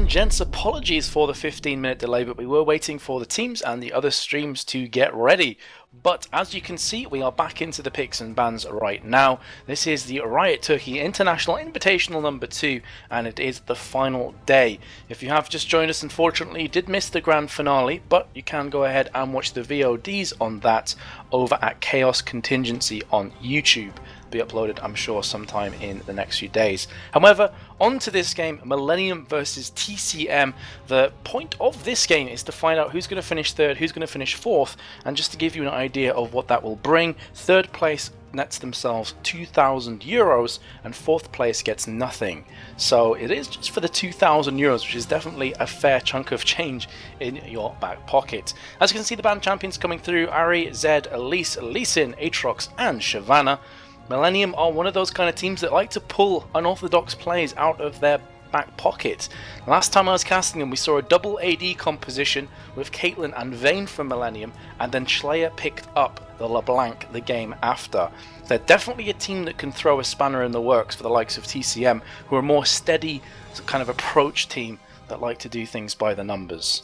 gents, apologies for the 15-minute delay, but we were waiting for the teams and the other streams to get ready. But as you can see, we are back into the picks and bans right now. This is the Riot Turkey International Invitational number 2, and it is the final day. If you have just joined us, unfortunately, you did miss the grand finale, but you can go ahead and watch the VODs on that over at Chaos Contingency on YouTube. Be uploaded, I'm sure, sometime in the next few days. However, on to this game, Millenium versus TCM. The point of this game is to find out who's going to finish third, who's going to finish fourth, and just to give you an idea of what that will bring, third place nets themselves €2,000 and fourth place gets nothing. So it is just for the €2,000, which is definitely a fair chunk of change in your back pocket. As you can see, the band champions coming through: Ari, Zed, Elise, Lisin, Aatrox, and Shyvana. Millenium are one of those kind of teams that like to pull unorthodox plays out of their back pocket. Last time I was casting them, we saw a double AD composition with Caitlyn and Vayne from Millenium, and then Schleyer picked up the LeBlanc the game after. They're definitely a team that can throw a spanner in the works for the likes of TCM, who are a more steady kind of approach team that like to do things by the numbers.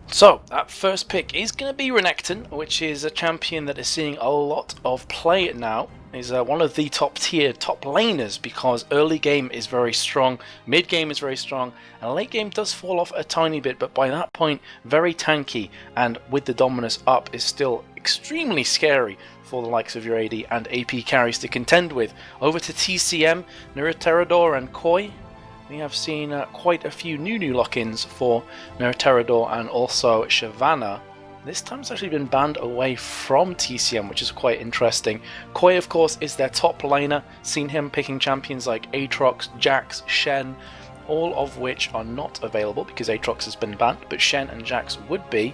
So, that first pick is going to be Renekton, which is a champion that is seeing a lot of play now. Is one of the top tier, top laners, because early game is very strong, mid game is very strong, and late game does fall off a tiny bit, but by that point, very tanky, and with the Dominus up is still extremely scary for the likes of your AD and AP carries to contend with. Over to TCM, Neuroterador and Koi. We have seen quite a few new lock-ins for Neuroterador and also Shyvana. This time it's actually been banned away from TCM, which is quite interesting. Koi, of course, is their top laner. Seen him picking champions like Aatrox, Jax, Shen, all of which are not available because Aatrox has been banned, but Shen and Jax would be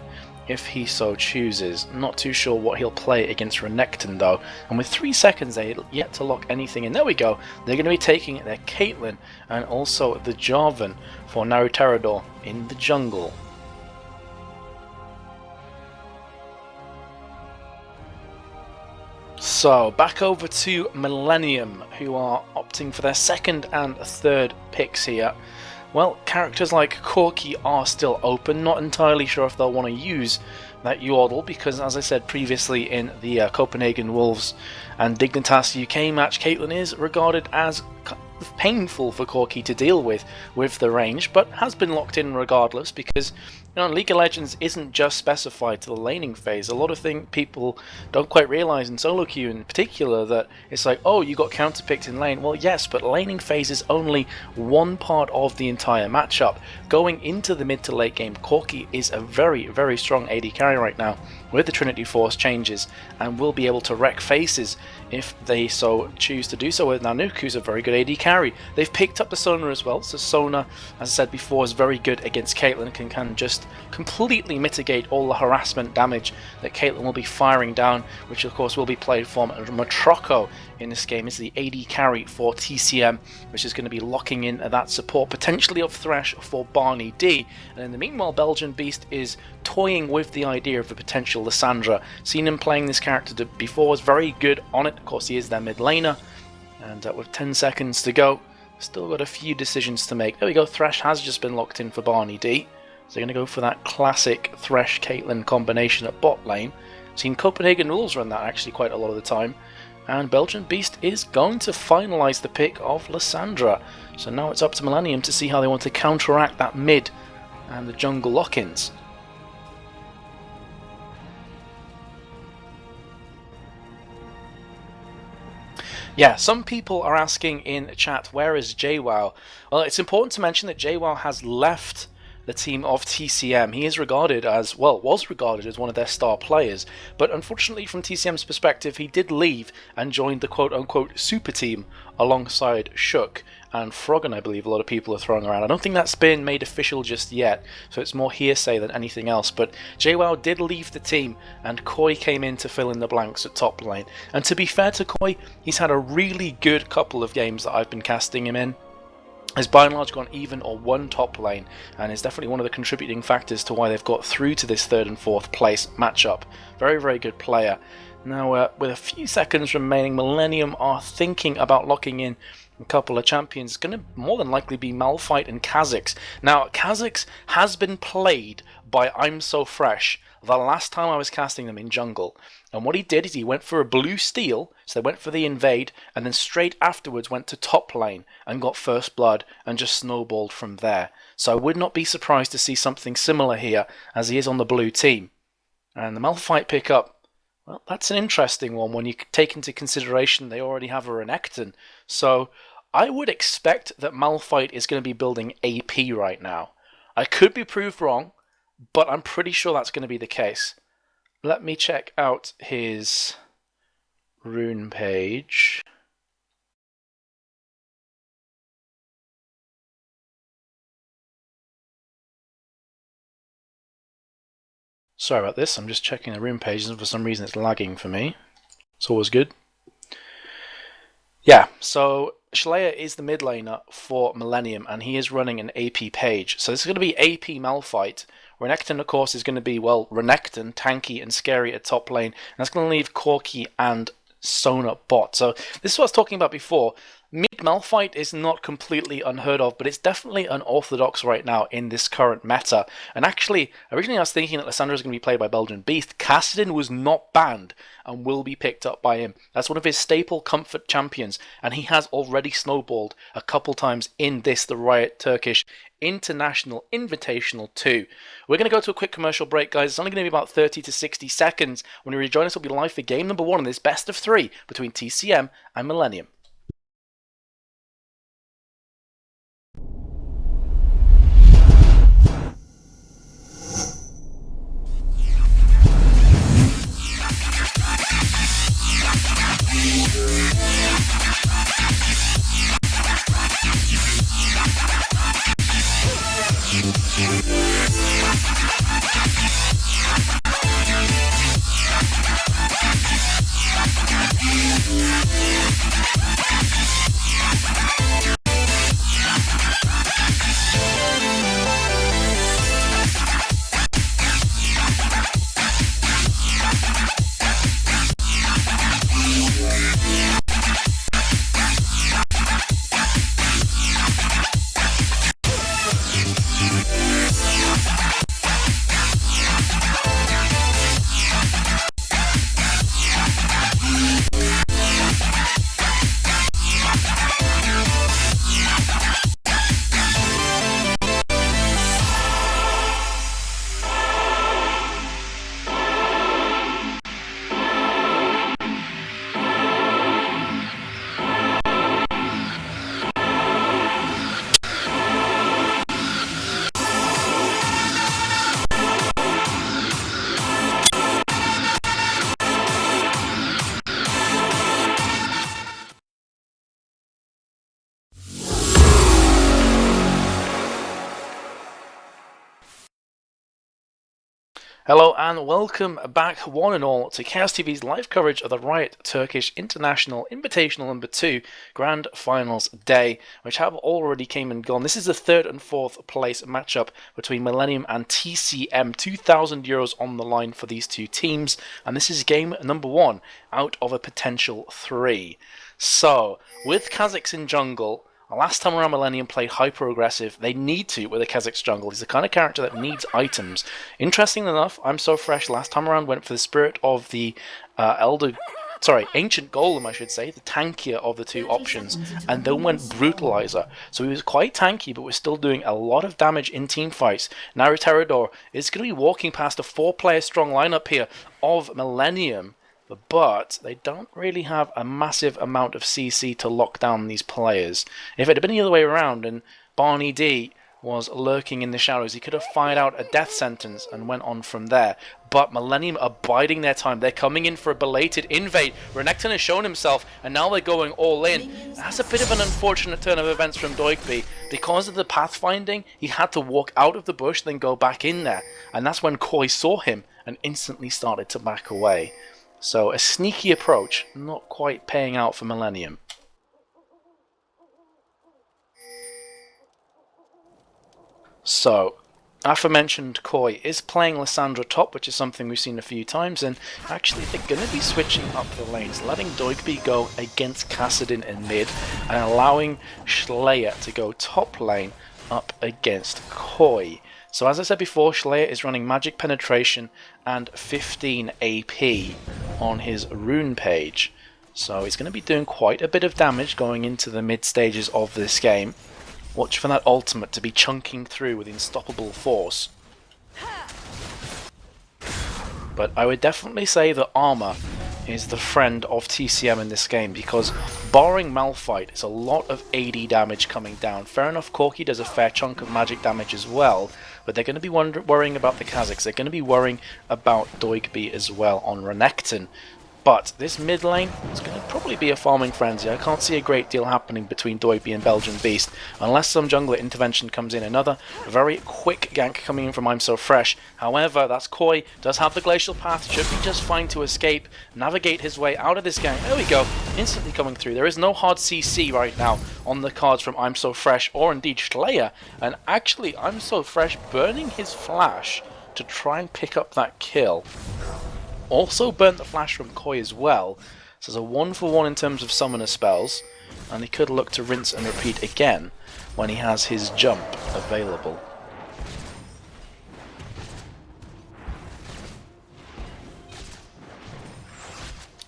if he so chooses. Not too sure what he'll play against Renekton though, and with 3 seconds they yet to lock anything in. There we go, they're going to be taking their Caitlyn and also the Jarvan for Neuroterador in the jungle. So back over to Millenium, who are opting for their second and third picks here. Well, characters like Corki are still open, not entirely sure if they'll want to use that Yordle, because as I said previously in the Copenhagen Wolves and Dignitas UK match, Caitlyn is regarded as painful for Corki to deal with the range, but has been locked in regardless, because League of Legends isn't just specified to the laning phase. A lot of things people don't quite realise, in solo queue in particular, that it's like, oh, you got counterpicked in lane. Well, yes, but laning phase is only one part of the entire matchup. Going into the mid to late game, Corki is a very, very strong AD carry right now with the Trinity Force changes, and will be able to wreck faces if they so choose to do so. With Nanuku's a very good AD carry. They've picked up the Sona as well, so Sona, as I said before, is very good against Caitlyn, can just completely mitigate all the harassment damage that Caitlyn will be firing down, which of course will be played from Matroko in this game. Is the AD carry for TCM, which is going to be locking in that support potentially of Thresh for Barney D. And in the meanwhile, Belgian Beast is toying with the idea of a potential Lissandra. Seen him playing this character before, is very good on it. Of course, he is their mid laner, and with 10 seconds to go, still got a few decisions to make. There we go, Thresh has just been locked in for Barney D. So they're going to go for that classic Thresh-Caitlyn combination at bot lane. Seen Copenhagen Wolves run that actually quite a lot of the time. And Belgian Beast is going to finalise the pick of Lissandra. So now it's up to Millenium to see how they want to counteract that mid and the jungle lock-ins. Yeah, some people are asking in chat, where is JWoww? Well, it's important to mention that JWoww has left the team of TCM. He is regarded as, well, was regarded as one of their star players, but unfortunately from TCM's perspective, he did leave and joined the quote-unquote super team alongside Shook and Froggen, I believe a lot of people are throwing around. I don't think that's been made official just yet, so it's more hearsay than anything else, but JWoww did leave the team and Koi came in to fill in the blanks at top lane. And to be fair to Koi, he's had a really good couple of games that I've been casting him in. Has by and large gone even or won top lane, and is definitely one of the contributing factors to why they've got through to this third and fourth place matchup. Very, very good player. Now, with a few seconds remaining, Millenium are thinking about locking in a couple of champions. It's going to more than likely be Malphite and Kha'Zix. Now, Kha'Zix has been played by I'm So Fresh the last time I was casting them in jungle. And what he did is he went for a blue steal, so they went for the invade, and then straight afterwards went to top lane and got first blood and just snowballed from there. So I would not be surprised to see something similar here as he is on the blue team. And the Malphite pickup, well, that's an interesting one when you take into consideration they already have a Renekton. So I would expect that Malphite is going to be building AP right now. I could be proved wrong, but I'm pretty sure that's going to be the case. Let me check out his rune page. Sorry about this, I'm just checking the rune pages and for some reason it's lagging for me. It's always good. Yeah, so Shalea is the mid laner for Millenium and he is running an AP page. So this is going to be AP Malphite. Renekton, of course, is going to be, well, Renekton, tanky and scary at top lane. And that's going to leave Corki and Sona bot. So this is what I was talking about before. Mid Malphite is not completely unheard of, but it's definitely unorthodox right now in this current meta. And actually, originally I was thinking that Lissandra was going to be played by Belgian Beast. Kassadin was not banned and will be picked up by him. That's one of his staple comfort champions, and he has already snowballed a couple times in this, the Riot Turkish International Invitational 2. We're going to go to a quick commercial break, guys. It's only going to be about 30 to 60 seconds. When you rejoin us, we'll be live for game number 1 in this best of 3 between TCM and Millenium. Hello and welcome back one and all to Chaos TV's live coverage of the Riot Turkish International Invitational number 2 Grand Finals Day, which have already came and gone. This is the 3rd and 4th place matchup between Millenium and TCM. €2,000 on the line for these two teams, and this is game number 1 out of a potential 3. So, with Kha'Zix in jungle, last time around Millenium played hyper-aggressive. They need to with a Kha'Zix jungle. He's the kind of character that needs items. Interesting enough, I'm So Fresh last time around went for the spirit of the Ancient Golem, I should say, the tankier of the two options, and then went Brutalizer. So he was quite tanky, but was still doing a lot of damage in team fights. Now Terador is going to be walking past a 4-player strong lineup here of Millenium, but they don't really have a massive amount of CC to lock down these players. If it had been the other way around and Barney D was lurking in the shadows, he could have fired out a death sentence and went on from there. But Millenium are biding their time. They're coming in for a belated invade. Renekton has shown himself, and now they're going all in. That's a bit of an unfortunate turn of events from Doigby. Because of the pathfinding, he had to walk out of the bush, then go back in there. And that's when Koi saw him and instantly started to back away. So a sneaky approach, not quite paying out for Millenium. So aforementioned Koi is playing Lissandra top, which is something we've seen a few times, and actually they're going to be switching up the lanes, letting Doigby go against Kassadin in mid, and allowing Schleyer to go top lane up against Koi. So as I said before, Schleyer is running Magic Penetration and 15 AP on his rune page. So he's going to be doing quite a bit of damage going into the mid stages of this game. Watch for that ultimate to be chunking through with unstoppable force. But I would definitely say that armor is the friend of TCM in this game, because barring Malphite, it's a lot of AD damage coming down. Fair enough, Corki does a fair chunk of magic damage as well, but they're going to be worrying about the Kazakhs. They're going to be worrying about Doigby as well on Renekton. But this mid lane is going to probably be a farming frenzy. I can't see a great deal happening between Doigby and Belgian Beast unless some jungler intervention comes in. Another very quick gank coming in from I'm So Fresh. However, that's Koi, does have the glacial path, should be just fine to escape, navigate his way out of this gank. There we go, instantly coming through. There is no hard CC right now on the cards from I'm So Fresh or indeed Schleyer. And actually, I'm So Fresh burning his flash to try and pick up that kill. Also burnt the flash from Koi as well, so it's a 1-for-1 in terms of summoner spells, and he could look to rinse and repeat again when he has his jump available.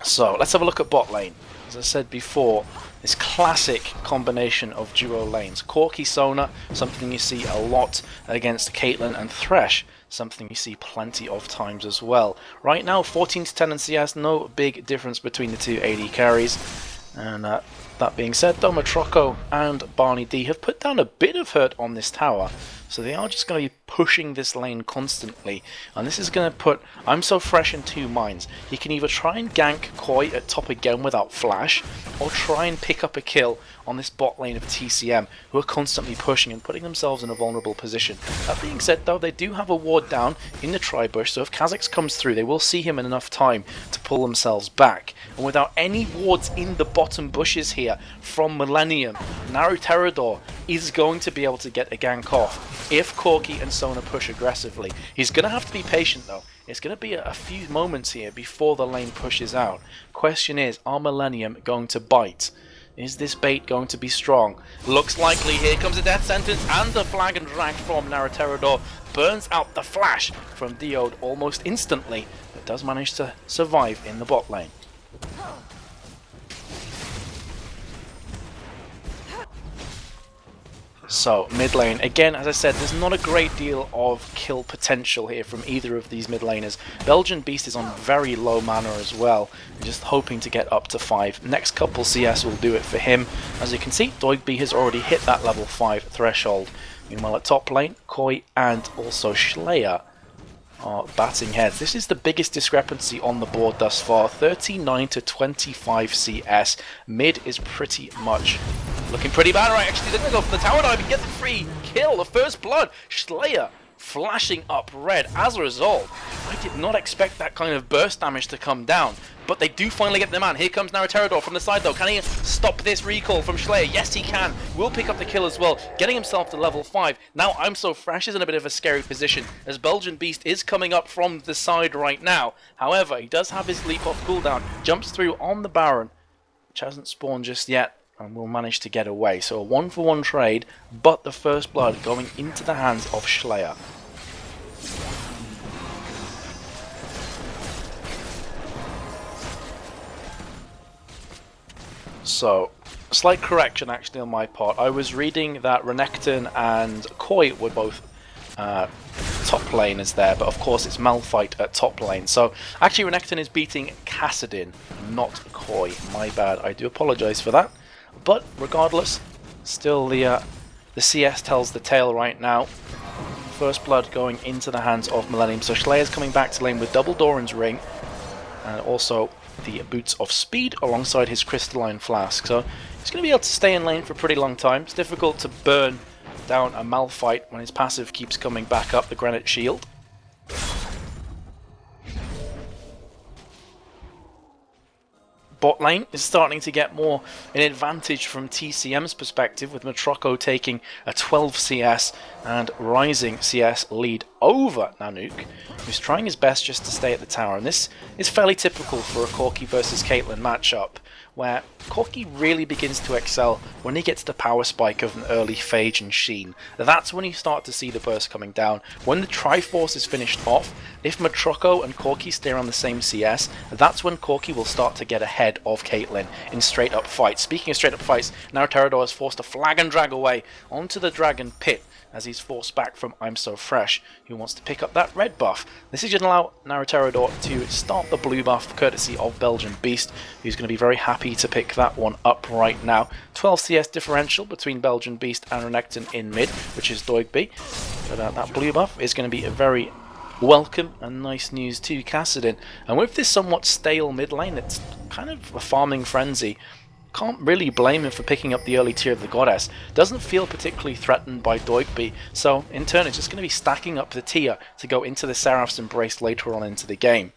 So let's have a look at bot lane. As I said before, this classic combination of duo lanes. Corki Sona, something you see a lot against Caitlyn and Thresh, something you see plenty of times as well. Right now, 14 to 10 in CS, no big difference between the two AD carries. And that being said, though, Matroco and Barney D have put down a bit of hurt on this tower, so they are just going to be pushing this lane constantly, and this is going to put I'm So Fresh in two minds. He can either try and gank Koi at top again without flash, or try and pick up a kill on this bot lane of TCM, who are constantly pushing and putting themselves in a vulnerable position. That being said, though, they do have a ward down in the tri-bush, so if Kazakhs comes through, they will see him in enough time to pull themselves back. And without any wards in the bottom bushes here from Millenium, Naruterador is going to be able to get a gank off if Corki and Sona push aggressively. He's going to have to be patient, though. It's going to be a few moments here before the lane pushes out. Question is, are Millenium going to bite? Is this bait going to be strong? Looks likely. Here comes a death sentence and the flag and drag from Naruterador. Burns out the flash from Diode almost instantly, but does manage to survive in the bot lane. So, mid lane, again, as I said, there's not a great deal of kill potential here from either of these mid laners. Belgian Beast is on very low mana as well, just hoping to get up to 5. Next couple CS will do it for him. As you can see, Doigby has already hit that level 5 threshold. Meanwhile, at top lane, Koi and also Schleyer are batting heads. This is the biggest discrepancy on the board thus far, 39 to 25 CS. Mid is pretty much looking pretty bad. Right, actually, they're going to go for the tower dive and get the free kill, the first blood. Schleyer flashing up red as a result. I did not expect that kind of burst damage to come down, but they do finally get the man. Here comes Naruterador from the side though. Can he stop this recall from Schleyer? Yes, he can. Will pick up the kill as well, getting himself to level 5. Now I'm So Fresh is in a bit of a scary position as Belgian Beast is coming up from the side right now. However, he does have his leap off cooldown, jumps through on the Baron, which hasn't spawned just yet, and will manage to get away. So a 1-for-1 trade, but the first blood going into the hands of Schleyer. So, slight correction actually on my part. I was reading that Renekton and Koi were both top laners there, but of course it's Malphite at top lane. So, actually Renekton is beating Kassadin, not Koi. My bad, I do apologise for that. But regardless, still the CS tells the tale right now. First blood going into the hands of Millenium. So Schleier's coming back to lane with double Doran's ring, and also the Boots of Speed alongside his Crystalline Flask. So he's going to be able to stay in lane for a pretty long time. It's difficult to burn down a Malphite when his passive keeps coming back up, the Granite Shield. bot lane is starting to get more an advantage from TCM's perspective, with Matroko taking a 12 CS and rising CS lead over Nanook, who's trying his best just to stay at the tower. And this is fairly typical for a Corki versus Caitlyn matchup, where Corki really begins to excel when he gets the power spike of an early Phage and Sheen. That's when you start to see the burst coming down. When the Triforce is finished off, if Matroko and Corki stay on the same CS, that's when Corki will start to get ahead of Caitlyn in straight up fights. Speaking of straight up fights, now Terador is forced to flag and drag away onto the Dragon Pit as he's forced back from I'm So Fresh, who wants to pick up that red buff. This is going to allow Naruterador to start the blue buff, courtesy of Belgian Beast, who's going to be very happy to pick that one up right now. 12 CS differential between Belgian Beast and Renekton in mid, which is Doigby. But that blue buff is going to be a very welcome and nice news to Kassadin. And with this somewhat stale mid lane, it's kind of a farming frenzy. Can't really blame him for picking up the early tier of the Goddess. Doesn't feel particularly threatened by Doigby, so in turn it's just going to be stacking up the tier to go into the Seraph's Embrace later on into the game.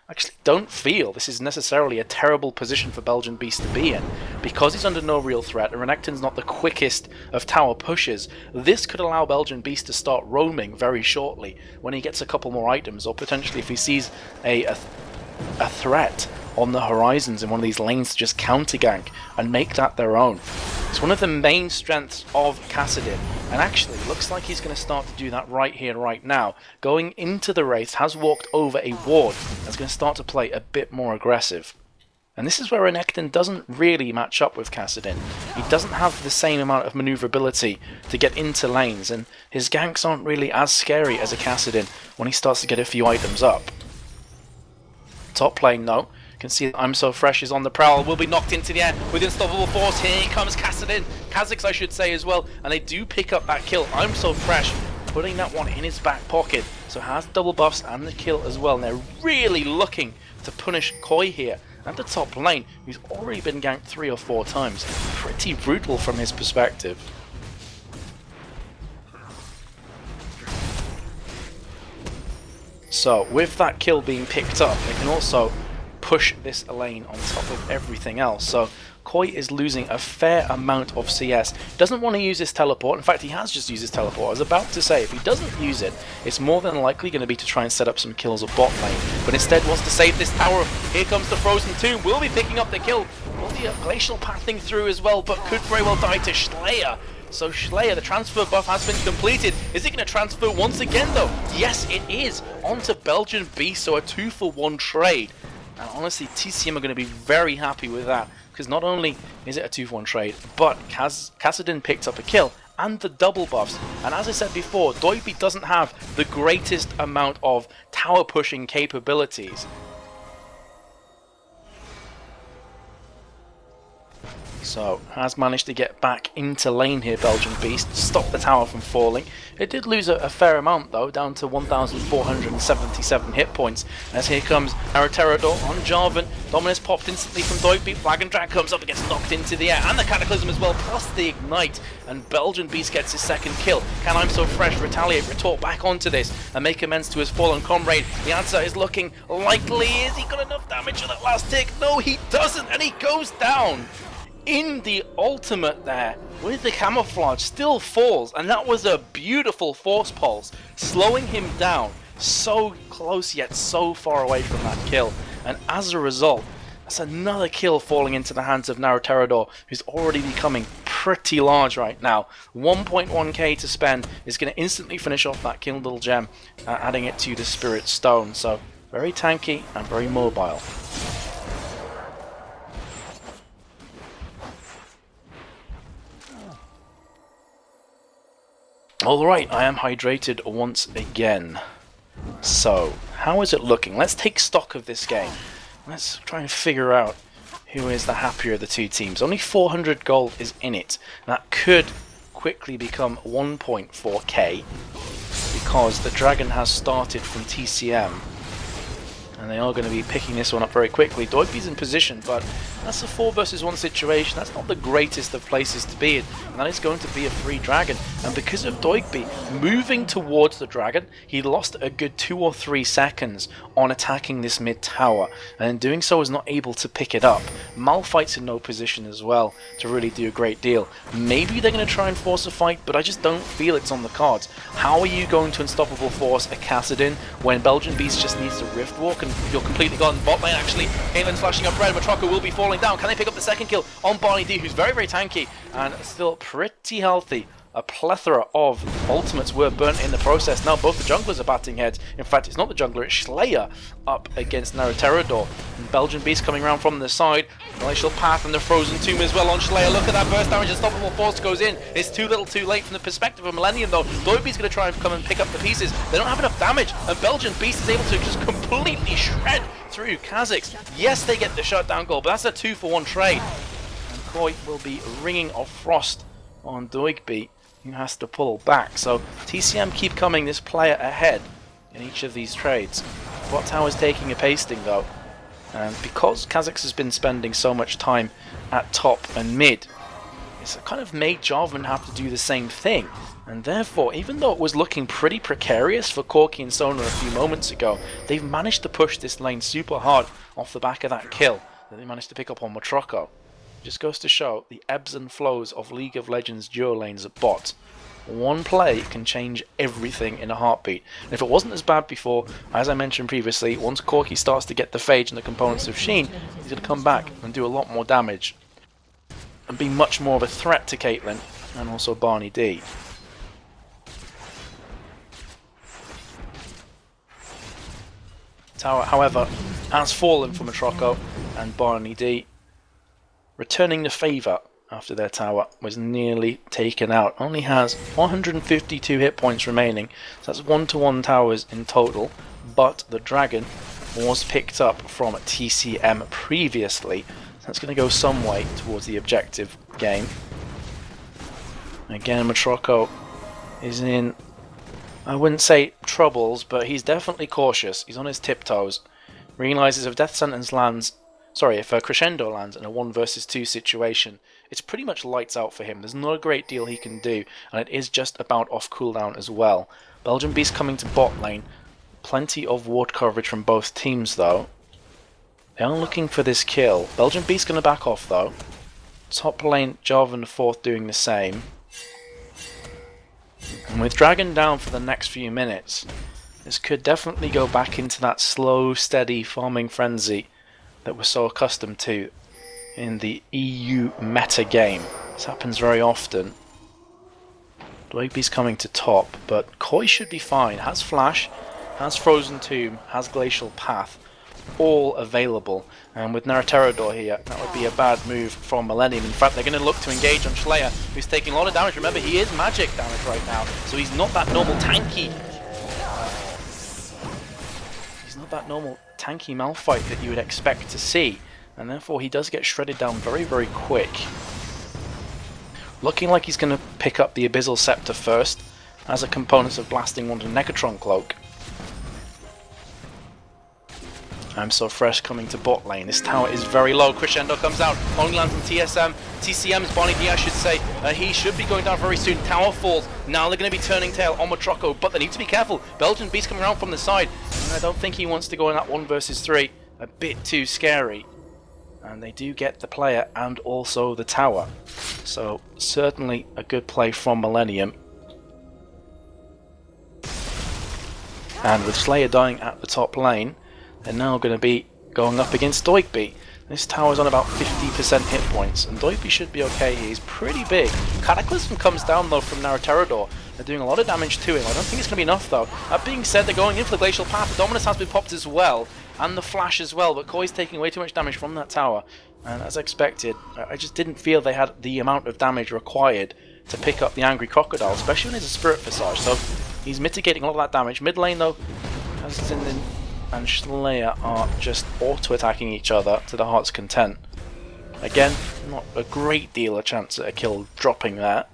I actually don't feel this is necessarily a terrible position for Belgian Beast to be in. Because he's under no real threat and Renekton's not the quickest of tower pushes, this could allow Belgian Beast to start roaming very shortly when he gets a couple more items, or potentially if he sees a threat on the horizons in one of these lanes to just counter gank and make that their own. It's one of the main strengths of Kassadin, and actually looks like he's going to start to do that right here, right now. Going into the race, has walked over a ward, and is going to start to play a bit more aggressive. And this is where Renekton doesn't really match up with Kassadin. He doesn't have the same amount of maneuverability to get into lanes, and his ganks aren't really as scary as a Kassadin when he starts to get a few items up. Top lane, though. Can see that I'm So Fresh is on the prowl, will be knocked into the air with unstoppable force. Here comes Kassadin, Kha'Zix I should say as well, and they do pick up that kill. I'm So Fresh putting that one in his back pocket, so has double buffs and the kill as well, and they're really looking to punish Koi here at the top lane, who's already been ganked 3 or 4 times. Pretty brutal from his perspective. So with that kill being picked up, they can also push this lane on top of everything else. So Koi is losing a fair amount of CS. Doesn't want to use his teleport. In fact, he has just used his teleport. I was about to say, if he doesn't use it, it's more than likely going to be to try and set up some kills at bot lane. But instead wants to save this tower. Here comes the Frozen Tomb. Will be picking up the kill. Will be glacial pathing through as well, but could very well die to Slayer. So Slayer, the transfer buff has been completed. Is it going to transfer once again though? Yes, it is. Onto Belgian Beast, so a 2-for-1 trade. And honestly, TCM are going to be very happy with that, because not only is it a 2-for-1 trade, but Kassadin picked up a kill and the double buffs. And as I said before, Doigby doesn't have the greatest amount of tower pushing capabilities. So, has managed to get back into lane here, Belgian Beast, stop the tower from falling. It did lose a fair amount though, down to 1,477 hit points, as here comes Naruterador on Jarvan. Dominus popped instantly from Doigby, flag and drag comes up and gets knocked into the air, and the Cataclysm as well, plus the Ignite, and Belgian Beast gets his second kill. Can I'm So Fresh retaliate, retort back onto this, and make amends to his fallen comrade? The answer is looking likely. Is he got enough damage for that last tick? No, he doesn't, and he goes down. In the ultimate there, with the camouflage, still falls, and that was a beautiful force pulse, slowing him down so close yet so far away from that kill. And as a result, that's another kill falling into the hands of Naruterador, who's already becoming pretty large right now. 1.1k to spend is going to instantly finish off that kill little gem, adding it to the Spirit Stone. So very tanky and very mobile. Alright, I am hydrated once again. So, how is it looking? Let's take stock of this game. Let's try and figure out who is the happier of the two teams. Only 400 gold is in it. That could quickly become 1.4k because the dragon has started from TCM. And they are going to be picking this one up very quickly. Doigby's in position, but That's a 4 versus 1 situation. That's not the greatest of places to be in, and that is going to be a free dragon. And because of Doigby moving towards the dragon, he lost a good 2 or 3 seconds on attacking this mid tower, and in doing so is not able to pick it up. Malphite's in no position as well to really do a great deal. Maybe they're going to try and force a fight, but I just don't feel it's on the cards. How are you going to unstoppable force a Kassadin when Belgian Beast just needs to rift walk and you're completely gone? Bot lane actually, Caitlin's flashing up red, Matroka will be falling down. Can they pick up the second kill on Barney D, who's very, very tanky and still pretty healthy? A plethora of ultimates were burnt in the process. Now both the junglers are batting heads. In fact, it's not the jungler, it's Slayer up against Naruterador. And Belgian Beast coming around from the side. Glacial Path and the Frozen Tomb as well on Slayer. Look at that burst damage. Unstoppable Force goes in. It's too little too late from the perspective of Millenium though. Doiby's going to try and come and pick up the pieces. They don't have enough damage, and Belgian Beast is able to just completely shred through Kha'Zix. Yes, they get the shutdown goal, but that's a 2-for-1 trade. And Koi will be ringing of frost on Doigby, who has to pull back. So TCM keep coming this player ahead in each of these trades. Bot Tower's taking a pasting though, and because Kha'Zix has been spending so much time at top and mid, it's kind of made Jarvan have to do the same thing. And therefore, even though it was looking pretty precarious for Corki and Sona a few moments ago, they've managed to push this lane super hard off the back of that kill that they managed to pick up on Matroco. Just goes to show the ebbs and flows of League of Legends duo lanes at bot. One play can change everything in a heartbeat. And if it wasn't as bad before, as I mentioned previously, once Corki starts to get the Phage and the components of Sheen, he's going to come back and do a lot more damage and be much more of a threat to Caitlyn and also Barney D. Tower, however, has fallen for Matroco, and Barney D, returning the favour after their tower was nearly taken out. Only has 152 hit points remaining, so that's 1-to-1 towers in total, but the dragon was picked up from TCM previously, so that's going to go some way towards the objective game. Again, Matroco is in, I wouldn't say troubles, but he's definitely cautious. He's on his tiptoes. Realizes if Death Sentence lands, if Crescendo lands in a 1 versus 2 situation, it's pretty much lights out for him. There's not a great deal he can do, and it is just about off cooldown as well. Belgian Beast coming to bot lane. Plenty of ward coverage from both teams though. They are looking for this kill. Belgian Beast going to back off though. Top lane, Jarvan the 4th doing the same. And with Dragon down for the next few minutes, this could definitely go back into that slow, steady farming frenzy that we're so accustomed to in the EU meta game. This happens very often. Doigby's coming to top, but Koi should be fine. Has Flash, has Frozen Tomb, has Glacial Path, all available. And with Naruterador here, that would be a bad move from Millenium. In fact, they're going to look to engage on Slayer, who's taking a lot of damage. Remember, he is magic damage right now, so he's not that normal tanky. He's not that normal tanky Malphite that you would expect to see, and therefore he does get shredded down very, very quick. Looking like he's going to pick up the Abyssal Scepter first, as a component of Blasting Wand and Necatron Cloak. I'm So Fresh coming to bot lane. This tower is very low. Crescendo comes out. Only lands on TCM's Barney D, I should say. He should be going down very soon. Tower falls. Now they're going to be turning tail on Matroco, but they need to be careful. Belgian Beast coming around from the side. And I don't think he wants to go in that 1 versus 3. A bit too scary. And they do get the player and also the tower. So certainly a good play from Millenium. And with Slayer dying at the top lane, they're now going to be going up against Doigby. This tower's on about 50% hit points, and Doigby should be okay. He's pretty big. Cataclysm comes down though from Naruterador. They're doing a lot of damage to him. I don't think it's going to be enough though. That being said, they're going in for the Glacial Path. The Dominus has been popped as well, and the Flash as well, but Koi's taking way too much damage from that tower. And as expected, I just didn't feel they had the amount of damage required to pick up the Angry Crocodile, especially when it's a Spirit Visage. So he's mitigating a lot of that damage. Mid lane though, and Slayer are just auto-attacking each other to the heart's content. Again, not a great deal of chance at a kill dropping there.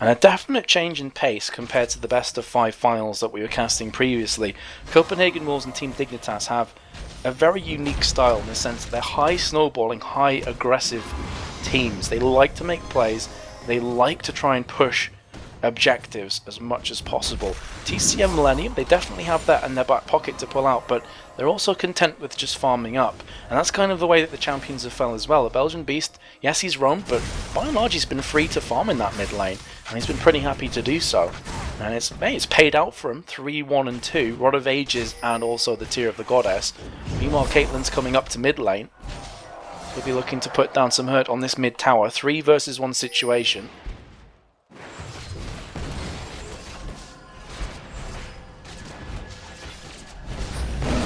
And a definite change in pace compared to the best of 5 finals that we were casting previously. Copenhagen Wolves and Team Dignitas have a very unique style in the sense that they're high snowballing, high aggressive teams. They like to make plays, they like to try and push objectives as much as possible. TCM Millenium, they definitely have that in their back pocket to pull out, but they're also content with just farming up. And that's kind of the way that the champions have felt as well. The Belgian Beast, yes, he's roamed, but by and large he's been free to farm in that mid lane, and he's been pretty happy to do so. And it's paid out for him, 3, 1 and 2, Rod of Ages and also the Tear of the Goddess. Meanwhile, Caitlyn's coming up to mid lane. He'll be looking to put down some hurt on this mid tower. 3 versus 1 situation.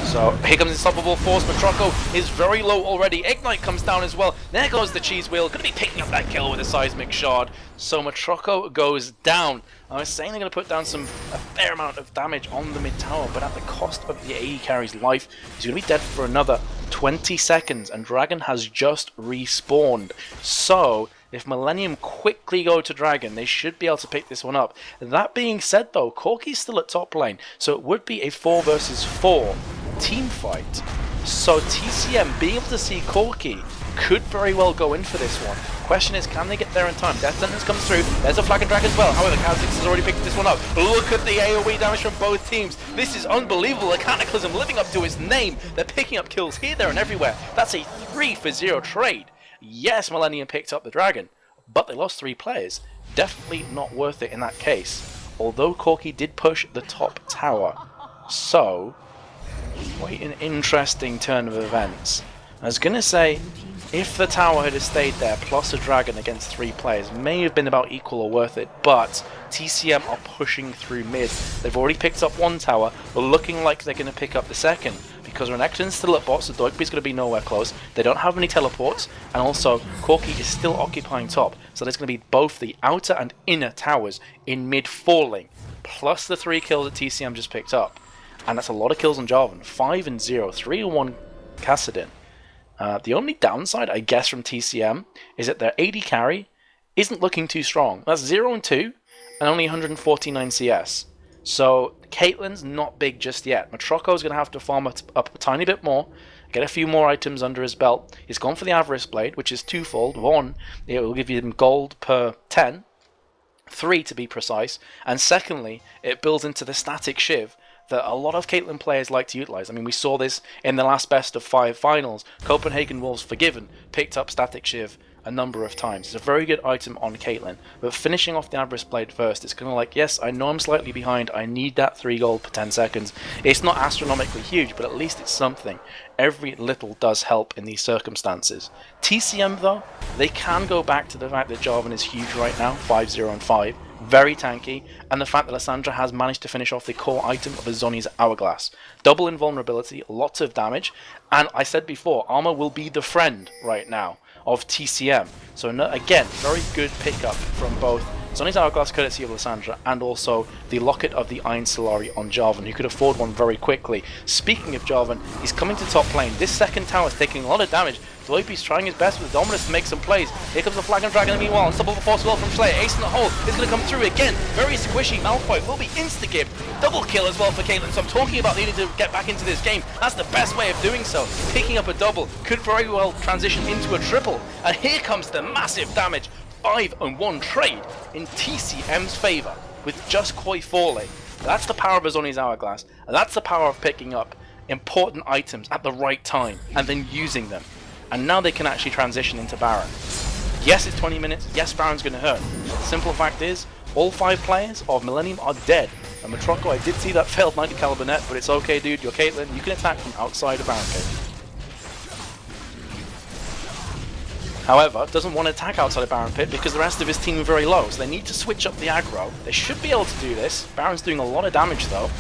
So here comes Unstoppable Force. Matroco is very low already. Ignite comes down as well. There goes the cheese wheel. Going to be picking up that kill with a seismic shard. So Matroco goes down. I was saying they're going to put down a fair amount of damage on the mid tower, but at the cost of the AE carry's life. He's going to be dead for another 20 seconds, and Dragon has just respawned. So if Millenium quickly go to Dragon, they should be able to pick this one up. That being said though, Corki's still at top lane, so it would be a 4 versus 4 team fight. So TCM being able to see Corki could very well go in for this one. Question is, can they get there in time? Death Sentence comes through. There's a Flag and Drag as well. However, Kha'Zix has already picked this one up. Look at the AoE damage from both teams. This is unbelievable. The Cataclysm living up to his name. They're picking up kills here, there, and everywhere. That's a 3 for 0 trade. Yes, Millenium picked up the Dragon, but they lost 3 players. Definitely not worth it in that case. Although Corki did push the top tower. So, quite an interesting turn of events. I was going to say, if the tower had stayed there, plus a Dragon against 3 players, may have been about equal or worth it, but TCM are pushing through mid. They've already picked up 1 tower, but looking like they're going to pick up the second, because Renekton's still at bot, so Doigby's going to be nowhere close. They don't have any teleports, and also Corki is still occupying top, so there's going to be both the outer and inner towers in mid falling, plus the 3 kills that TCM just picked up. And that's a lot of kills on Jarvan. 5 and 0, 3 and 1 Kassadin. The only downside, I guess, from TCM is that their AD carry isn't looking too strong. That's 0 and 2, and only 149 CS. So Caitlyn's not big just yet. Matroco's going to have to farm up a tiny bit more, get a few more items under his belt. He's gone for the Avarice Blade, which is twofold. 1, it will give you gold per 10. 3 to be precise. And secondly, it builds into the static Shiv that a lot of Caitlyn players like to utilize. I mean, we saw this in the last best of 5 finals. Copenhagen Wolves Forgiven picked up Static Shiv a number of times. It's a very good item on Caitlyn, but finishing off the Avarice Blade first, it's kind of like, yes, I know I'm slightly behind, I need that 3 gold per 10 seconds. It's not astronomically huge, but at least it's something. Every little does help in these circumstances. TCM though, they can go back to the fact that Jarvan is huge right now, 5-0 and 5. Very tanky, and the fact that Lissandra has managed to finish off the core item of Azoni's Hourglass. Double invulnerability, lots of damage, and I said before, armor will be the friend right now of TCM. So again, very good pickup from both Azoni's Hourglass courtesy of Lissandra and also the Locket of the Iron Solari on Jarvan, who could afford one very quickly. Speaking of Jarvan, he's coming to top lane. This second tower is taking a lot of damage. Doipy's trying his best with Dominus to make some plays. Here comes the Flag and Dragon, and meanwhile, Unstoppable Force well from Slayer. Ace in the hole is going to come through again. Very squishy. Malfoy will be insta-gibbed. Double kill as well for Caitlyn. So I'm talking about needing to get back into this game. That's the best way of doing so. Picking up a double could very well transition into a triple. And here comes the massive damage. 5 and 1 trade in TCM's favour with just Koi falling. That's the power of Azoni's Hourglass. And that's the power of picking up important items at the right time and then using them. And now they can actually transition into Baron. Yes, it's 20 minutes. Yes, Baron's going to hurt. But the simple fact is, all 5 players of Millenium are dead. And Matroco, I did see that failed 90 caliber net, but it's okay, dude. You're Caitlyn. You can attack from outside of Baron Cave. However, doesn't want to attack outside of Baron Pit because the rest of his team are very low, so they need to switch up the aggro. They should be able to do this. Baron's doing a lot of damage though,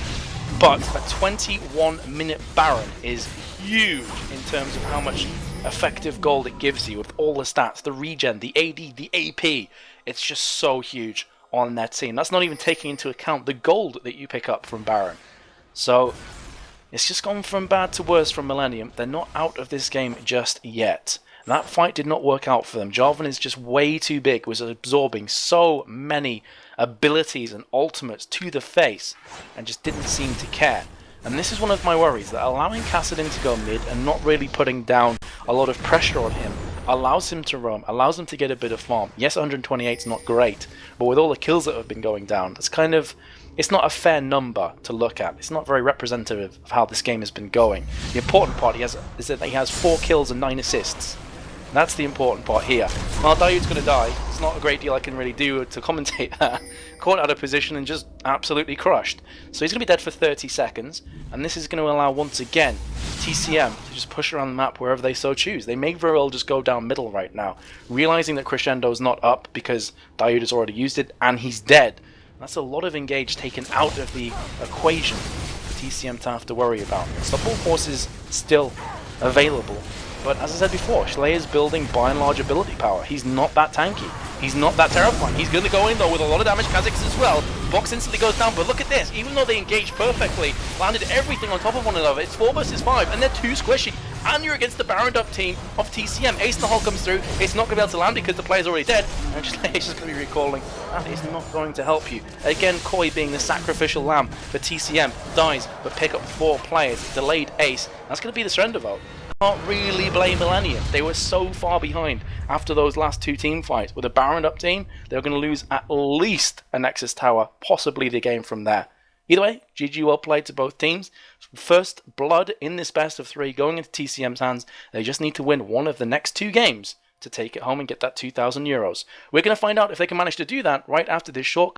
but a 21-minute Baron is huge in terms of how much effective gold it gives you with all the stats, the regen, the AD, the AP. It's just so huge on their team. That's not even taking into account the gold that you pick up from Baron. So it's just gone from bad to worse from Millenium. They're not out of this game just yet. That fight did not work out for them. Jarvan is just way too big, was absorbing so many abilities and ultimates to the face, and just didn't seem to care. And this is one of my worries, that allowing Kassadin to go mid and not really putting down a lot of pressure on him allows him to roam, allows him to get a bit of farm. Yes, 128 is not great, but with all the kills that have been going down, it's kind of, it's not a fair number to look at. It's not very representative of how this game has been going. The important part is that he has 4 kills and 9 assists. That's the important part here. Well, Dayoud's going to die. It's not a great deal I can really do to commentate that. Caught out of position and just absolutely crushed. So he's going to be dead for 30 seconds, and this is going to allow, once again, TCM to just push around the map wherever they so choose. They may very well just go down middle right now, realizing that Crescendo's not up because Dayoud has already used it, and he's dead. That's a lot of engage taken out of the equation for TCM to have to worry about. Unstoppable Force is still available. But as I said before, Schley is building by and large ability power. He's not that tanky. He's not that terrifying. He's going to go in though with a lot of damage. Kha'Zix as well. Box instantly goes down, but look at this. Even though they engaged perfectly, landed everything on top of one another, it's 4 versus 5, and they're too squishy. And you're against the Baron up team of TCM. Ace in the hole comes through. It's not going to be able to land because the player's already dead. And Schley is just going to be recalling. That is not going to help you. Again, Koi being the sacrificial lamb for TCM dies, but pick up 4 players. Delayed ace. That's going to be the surrender vote. Can't really blame Millenium. They were so far behind after those last 2 team fights. With a Baron up team, they were going to lose at least a Nexus Tower, possibly the game from there. Either way, GG well played to both teams. First blood in this best of 3 going into TCM's hands. They just need to win one of the next 2 games to take it home and get that €2,000. We're going to find out if they can manage to do that right after this short